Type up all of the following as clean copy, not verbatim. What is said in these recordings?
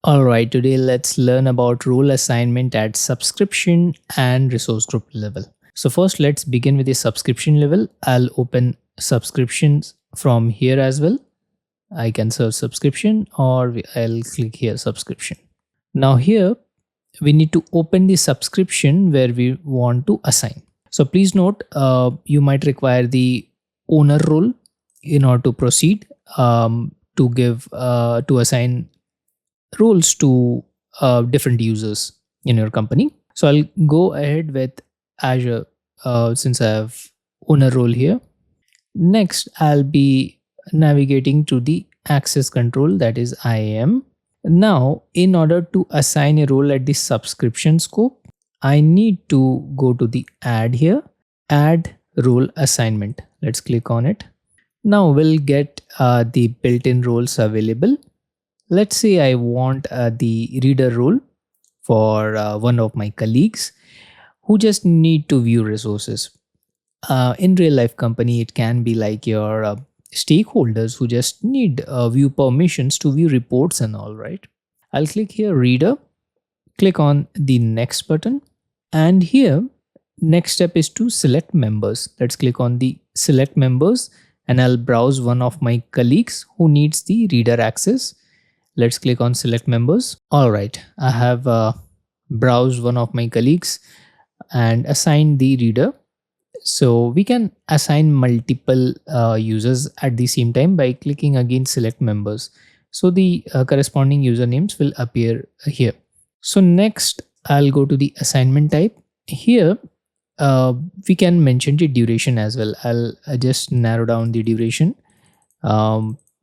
Alright, today let's learn about role assignment at subscription and resource group level. So first let's begin with the subscription level. I'll open subscriptions from here as well. I can search subscription or I'll click here subscription. Now here we need to open the subscription where we want to assign. So please note you might require the owner role in order to proceed to assign roles to different users in your company. So I'll go ahead with Azure since I have owner role here. Next, I'll be navigating to the access control, that is IAM. Now, in order to assign a role at the subscription scope, I need to go to the add here, add role assignment. Let's click on it. Now we'll get the built-in roles available. Let's say I want the reader role for one of my colleagues who just need to view resources. In real life company, it can be like your stakeholders who just need view permissions to view reports and all, right? I'll click here reader, click on the next button, and here next step is to select members. Let's click on the select members and I'll browse one of my colleagues who needs the reader access. Let's click on select members. All right, I have browsed one of my colleagues and assigned the reader. So we can assign multiple users at the same time by clicking again select members. So the corresponding usernames will appear here. So next I'll go to the assignment type. Here we can mention the duration as well. I'll just narrow down the duration.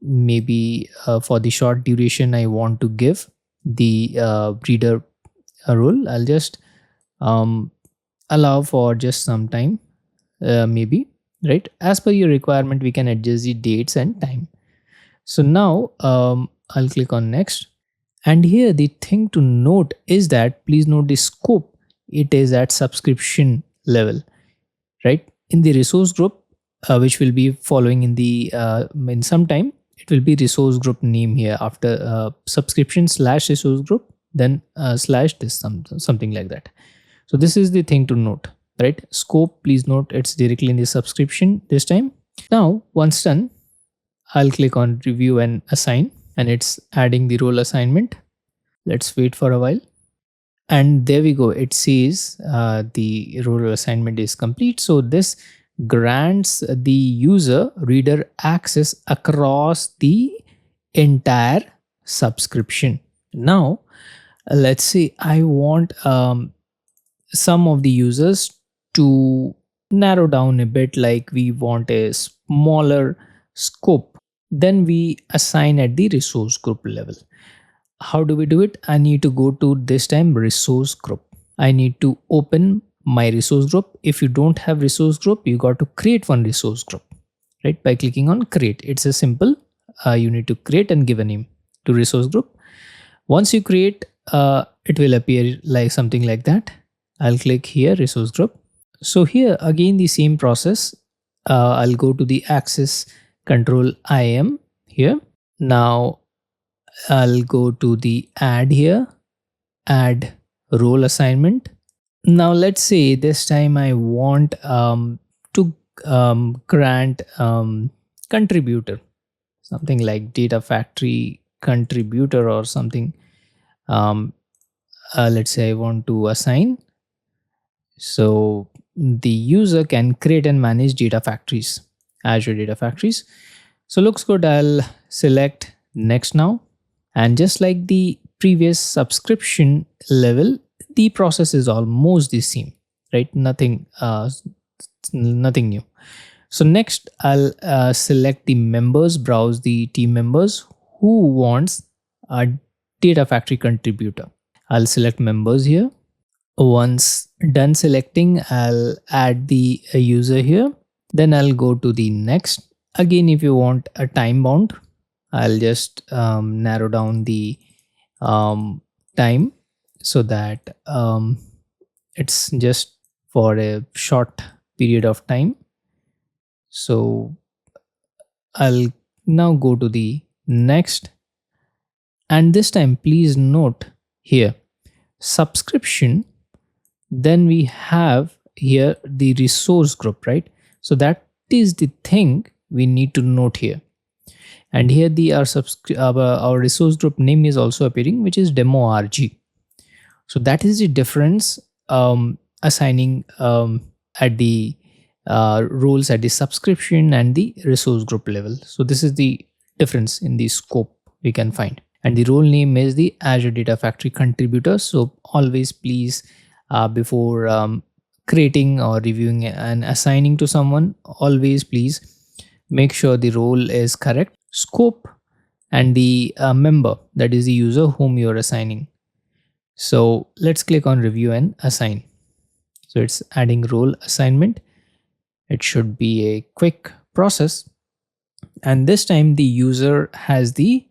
Maybe for the short duration I want to give the reader a role. I'll just allow for just some time, maybe, right? As per your requirement, we can adjust the dates and time. So now I'll click on next. And here the thing to note is that please note the scope. It is at subscription level, right? In the resource group, which will be following in some time, it will be resource group name here after subscription / resource group, then slash this something like that. So this is the thing to note, right? Scope, please note it's directly in the subscription this time. Now once done, I'll click on review and assign, and it's adding the role assignment. Let's wait for a while. And there we go. It says the role assignment is complete. So this grants the user reader access across the entire subscription. Now, let's say I want some of the users to narrow down a bit, like we want a smaller scope. Then we assign at the resource group level. How do we do it? I need to go to this time resource group. I need to open my resource group. If you don't have resource group, you got to create one resource group, right? By clicking on create. It's a simple, you need to create and give a name to resource group. Once you create, it will appear like something like that. I'll click here resource group. So here again the same process. I'll go to the access control IAM here. Now I'll go to the add here, add role assignment. Now let's say this time I want to grant contributor, something like data factory contributor or something. Let's say I want to assign. So the user can create and manage data factories, Azure data factories. So looks good. I'll select next now. And just like the previous subscription level, the process is almost the same, right? Nothing new. So next I'll select the members, browse the team members who wants a data factory contributor. I'll select members here. Once done selecting, I'll add the user here. Then I'll go to the next. Again, if you want a time bound, I'll just narrow down the time so that it's just for a short period of time. So I'll now go to the next And this time, please note here subscription. Then we have here the resource group, right? So that is the thing we need to note here. And here our resource group name is also appearing, which is demo rg. So that is the difference, assigning at the roles at the subscription and the resource group level. So this is the difference in the scope we can find. And the role name is the Azure Data Factory contributor. So always please, before creating or reviewing and assigning to someone, always please make sure the role is correct, scope, and the member, that is the user whom you are assigning. So let's click on review and assign. So it's adding role assignment. It should be a quick process. And this time the user has the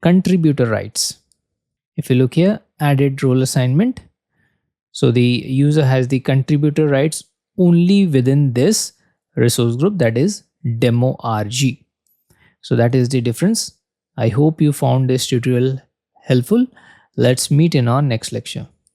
contributor rights. If you look here, added role assignment. So the user has the contributor rights only within this resource group, that is demo rg. So that is the difference. I hope you found this tutorial helpful. Let's meet in our next lecture.